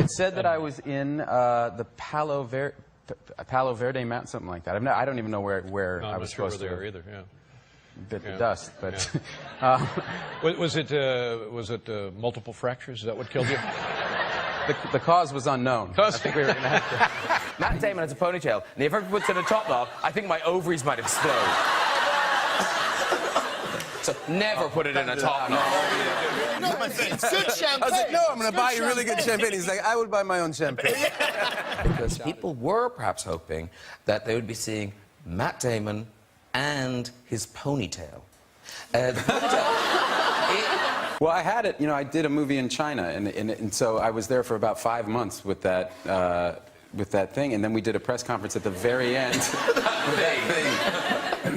It said that I was in the Palo Verde Mountain, something like that. I don't even know where I was supposed to. I'm not sure where they are either. Yeah. Bit the dust, but Was it multiple fractures? Is that what killed you? the cause was unknown. I think we were going to have to. Matt Damon has a ponytail, and if ever puts in a top knot, I think my ovaries might explode. So never put it in a top knot. No, my friend, it's good champagne. I was like, no, I'm going to buy you really good champagne. He's like, I would buy my own champagne. Because people were perhaps hoping that they would be seeing Matt Damon and his ponytail. The ponytail... Well, I had it, I did a movie in China, and so I was there for about 5 months with that thing, and then we did a press conference at the very end.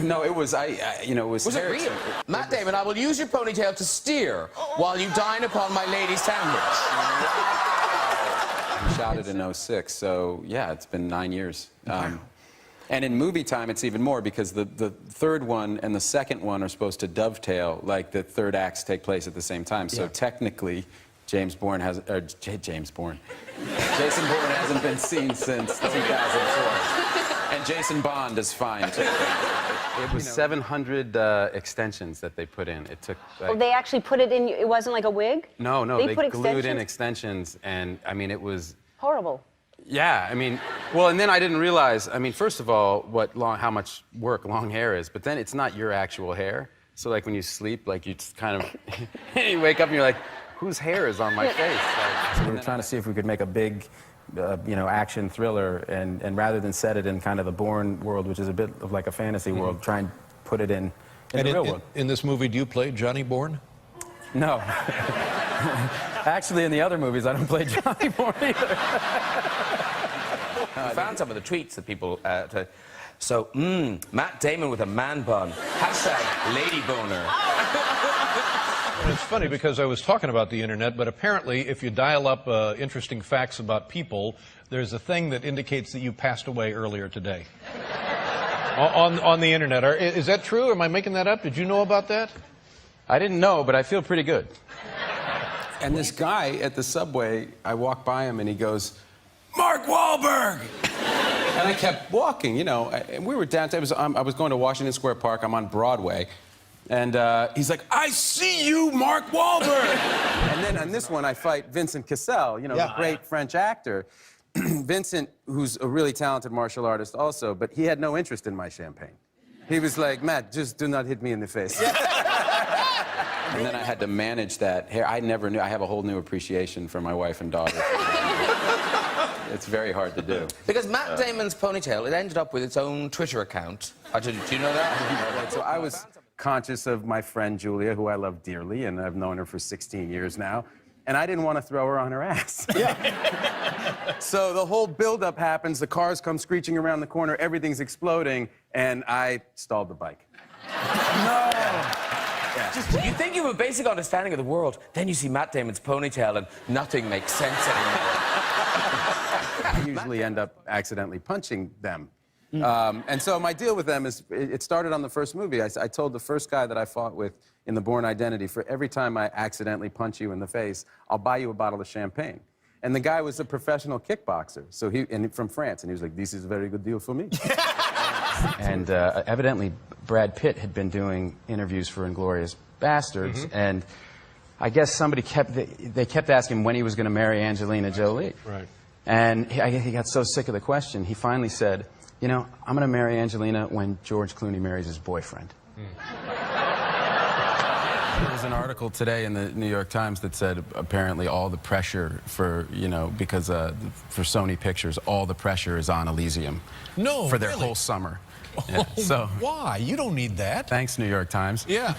No, it was, it was... Was it real? Matt Damon, I will use your ponytail to steer while you dine upon my lady's sandwich. I shot it in '06, so yeah, it's been 9 years. And in movie time, it's even more because the third one and the second one are supposed to dovetail, like the third acts take place at the same time. So technically, Jason Bourne hasn't been seen since 2004. And Jason Bond is fine, too. It was 700 extensions that they put in. It took... Like, oh, they actually put it in, it wasn't like a wig? No, they put glued in extensions, and, it was... Horrible. Yeah, well, and then I didn't realize, first of all, how much work long hair is, but then it's not your actual hair. So, like, when you sleep, like, you just kind of... you wake up and you're like, whose hair is on my face? So we were trying to see if we could make a big... action thriller, and rather than set it in kind of the Bourne world, which is a bit of like a fantasy world, try and put it in the real world. In this movie, do you play Johnny Bourne? No. Actually, in the other movies, I don't play Johnny Bourne either. I found some of the tweets that people... Matt Damon with a man bun. # lady boner. It's funny because I was talking about the internet, but apparently if you dial up interesting facts about people, there's a thing that indicates that you passed away earlier today. on the internet. Is that true? Or am I making that up? Did you know about that? I didn't know, but I feel pretty good. And this guy at the subway, I walked by him and he goes, "Mark Wahlberg!" And I kept walking, and we were downtown. I was going to Washington Square Park. I'm on Broadway. And he's like, "I see you, Mark Wahlberg!" And then on this one, I fight Vincent Cassel, the great French actor. Vincent, who's a really talented martial artist also, but he had no interest in my champagne. He was like, "Matt, just do not hit me in the face." And then I had to manage that hair. I never knew. I have a whole new appreciation for my wife and daughter. It's very hard to do. Because Matt Damon's ponytail, it ended up with its own Twitter account. Do you know that? So I was conscious of my friend Julia, who I love dearly, and I've known her for 16 years now, and I didn't want to throw her on her ass. So the whole build-up happens, the cars come screeching around the corner, everything's exploding, and I stalled the bike. No! You think you have a basic understanding of the world, then you see Matt Damon's ponytail and nothing makes sense anymore. I usually end up accidentally punching them. And so my deal with them is, it started on the first movie. I told the first guy that I fought with in The Bourne Identity, for every time I accidentally punch you in the face, I'll buy you a bottle of champagne. And the guy was a professional kickboxer, from France, and he was like, "This is a very good deal for me." And evidently, Brad Pitt had been doing interviews for Inglourious Bastards, and I guess they kept asking when he was going to marry Angelina Jolie. Right. And he got so sick of the question, he finally said, "I'm going to marry Angelina when George Clooney marries his boyfriend." There was an article today in the New York Times that said apparently all the pressure for, because for Sony Pictures, all the pressure is on Elysium. No, for their whole summer. Yeah, so why? You don't need that. Thanks, New York Times. Yeah.